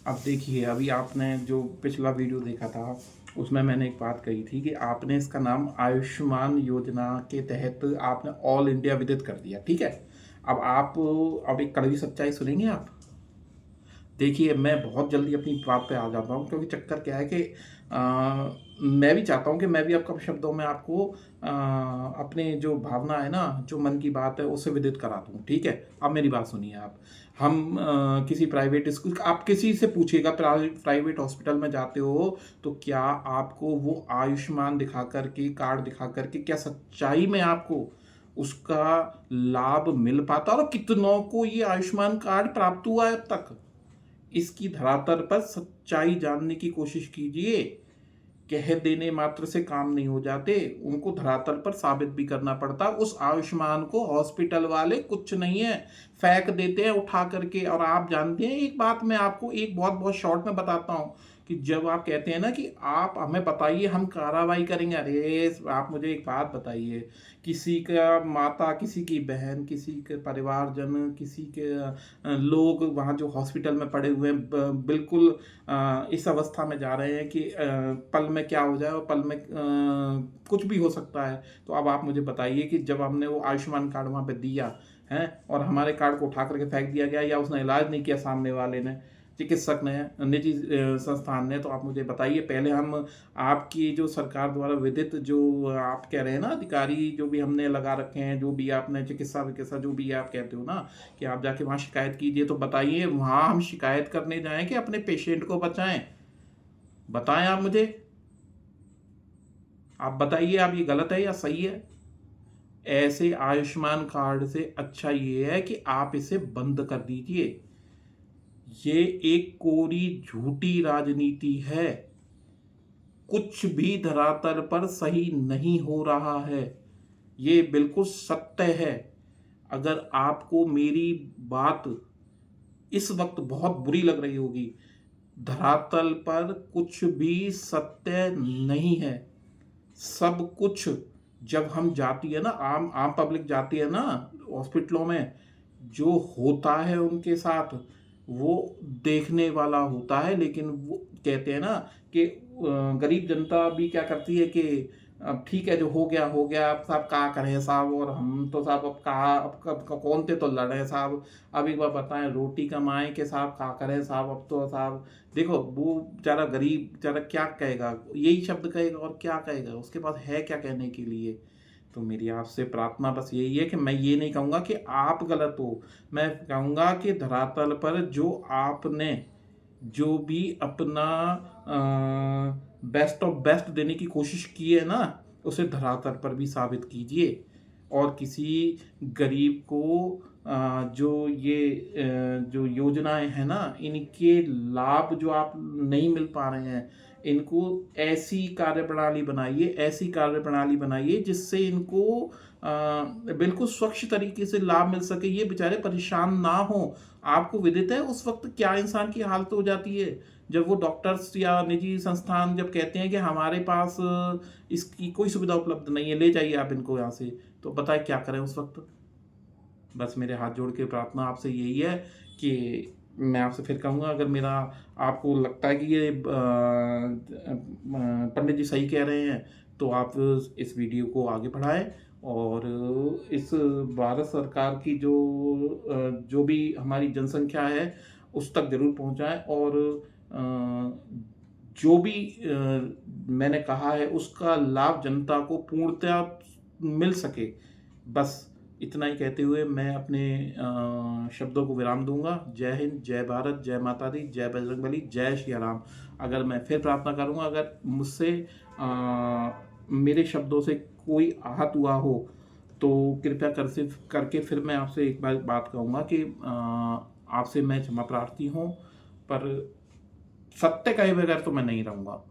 अब देखिए, अभी आपने जो पिछला वीडियो देखा था, उसमें मैंने एक बात कही थी कि आपने इसका नाम आयुष्मान योजना के तहत आपने ऑल इंडिया विदित कर दिया, ठीक है? अब एक कड़वी सच्चाई सुनेंगे आप? देखिए, मैं बहुत जल्दी अपनी बात पे आ जाता हूँ, क्योंकि चक्कर क्या है कि मैं भी चाहता हूँ कि मैं भी आपको शब्दों में आपको अपने जो भावना है ना, जो मन की बात है, उससे विदित करा दूँ, ठीक है? अब मेरी बात सुनिए आप। हम किसी प्राइवेट स्कूल, आप किसी से पूछिएगा, प्राइवेट हॉस्पिटल में जाते हो, तो क्या आपको वो आयुष्मान दिखा कर के, कार्ड दिखा कर के, क्या सच्चाई में आपको उसका लाभ मिल पाता है? और कितनों को ये आयुष्मान कार्ड प्राप्त हुआ है अब तक? इसकी धरातल पर सच्चाई जानने की कोशिश कीजिए। कह देने मात्र से काम नहीं हो जाते, उनको धरातल पर साबित भी करना पड़ता। उस आयुष्मान को हॉस्पिटल वाले कुछ नहीं है, फेंक देते हैं उठा करके। और आप जानते हैं, एक बात मैं आपको एक बहुत बहुत शॉर्ट में बताता हूँ कि जब आप कहते हैं ना कि आप हमें बताइए, हम कार्रवाई करेंगे। अरे आप मुझे एक बात बताइए, किसी का माता, किसी की बहन, किसी के परिवारजन, किसी के लोग वहाँ जो हॉस्पिटल में पड़े हुए हैं, बिल्कुल इस अवस्था में जा रहे हैं कि पल में क्या हो जाए, और पल में कुछ भी हो सकता है। तो अब आप मुझे बताइए कि जब हमने वो आयुष्मान कार्ड वहाँ पे दिया है, और हमारे कार्ड को उठा करके फेंक दिया गया, या उसने इलाज नहीं किया सामने वाले ने, चिकित्सक ने, निजी संस्थान ने, तो आप मुझे बताइए। पहले हम आपकी जो सरकार द्वारा विदित, जो आप कह रहे हैं ना, अधिकारी जो भी हमने लगा रखे हैं, जो भी आपने चिकित्सा विकित्सा जो भी आप कहते हो ना, कि आप जाके वहाँ शिकायत कीजिए, तो बताइए वहाँ हम शिकायत करने जाएं कि अपने पेशेंट को बचाएं? बताएं आप मुझे, आप बताइए, आप ये गलत है या सही है? ऐसे आयुष्मान कार्ड से अच्छा ये है कि आप इसे बंद कर दीजिए। ये एक कोरी झूठी राजनीति है। कुछ भी धरातल पर सही नहीं हो रहा है, ये बिल्कुल सत्य है। अगर आपको मेरी बात इस वक्त बहुत बुरी लग रही होगी, धरातल पर कुछ भी सत्य नहीं है। सब कुछ, जब हम जाती है ना, आम आम पब्लिक जाती है ना हॉस्पिटलों में, जो होता है उनके साथ, वो देखने वाला होता है। लेकिन वो कहते हैं ना कि गरीब जनता भी क्या करती है कि अब ठीक है, जो हो गया हो गया, अब साहब क्या करें साहब, और हम तो साहब अब कहा, अब कब कौन थे तो लड़े साहब, अब एक बार बताएं, रोटी कमाएं कि साहब क्या करें साहब, अब तो साहब देखो, वो बेचारा गरीब बेचारा क्या कहेगा, यही शब्द कहेगा, और क्या कहेगा, उसके पास है क्या कहने के लिए? तो मेरी आपसे प्रार्थना बस यही है कि मैं ये नहीं कहूँगा कि आप गलत हो, मैं कहूँगा कि धरातल पर जो आपने जो भी अपना बेस्ट ऑफ बेस्ट देने की कोशिश की है ना, उसे धरातल पर भी साबित कीजिए। और किसी गरीब को जो योजनाएं हैं ना, इनके लाभ जो आप नहीं मिल पा रहे हैं, इनको ऐसी कार्यप्रणाली बनाइए, ऐसी कार्यप्रणाली बनाइए जिससे इनको बिल्कुल स्वच्छ तरीके से लाभ मिल सके, ये बेचारे परेशान ना हो। आपको विदित है उस वक्त क्या इंसान की हालत हो जाती है, जब वो डॉक्टर्स या निजी संस्थान जब कहते हैं कि हमारे पास इसकी कोई सुविधा उपलब्ध नहीं है, ले जाइए आप इनको यहाँ से, तो बताए क्या करें उस वक्त? बस मेरे हाथ जोड़ के प्रार्थना आपसे यही है कि मैं आपसे फिर कहूँगा, अगर मेरा आपको लगता है कि ये पंडित जी सही कह रहे हैं, तो आप इस वीडियो को आगे बढ़ाएं, और इस भारत सरकार की जो भी हमारी जनसंख्या है, उस तक ज़रूर पहुंचाएं। और जो भी मैंने कहा है, उसका लाभ जनता को पूर्णतः मिल सके। बस इतना ही कहते हुए मैं अपने शब्दों को विराम दूंगा। जय हिंद, जय भारत, जय माता दी, जय बजरंगबली, जय श्री राम। अगर मैं फिर प्रार्थना करूंगा, अगर मुझसे मेरे शब्दों से कोई आहत हुआ हो, तो कृपया करके फिर मैं आपसे एक बार बात कहूँगा कि आपसे मैं क्षमा प्रार्थी हूँ, पर सत्य कहे बगैर तो मैं नहीं रहूँगा।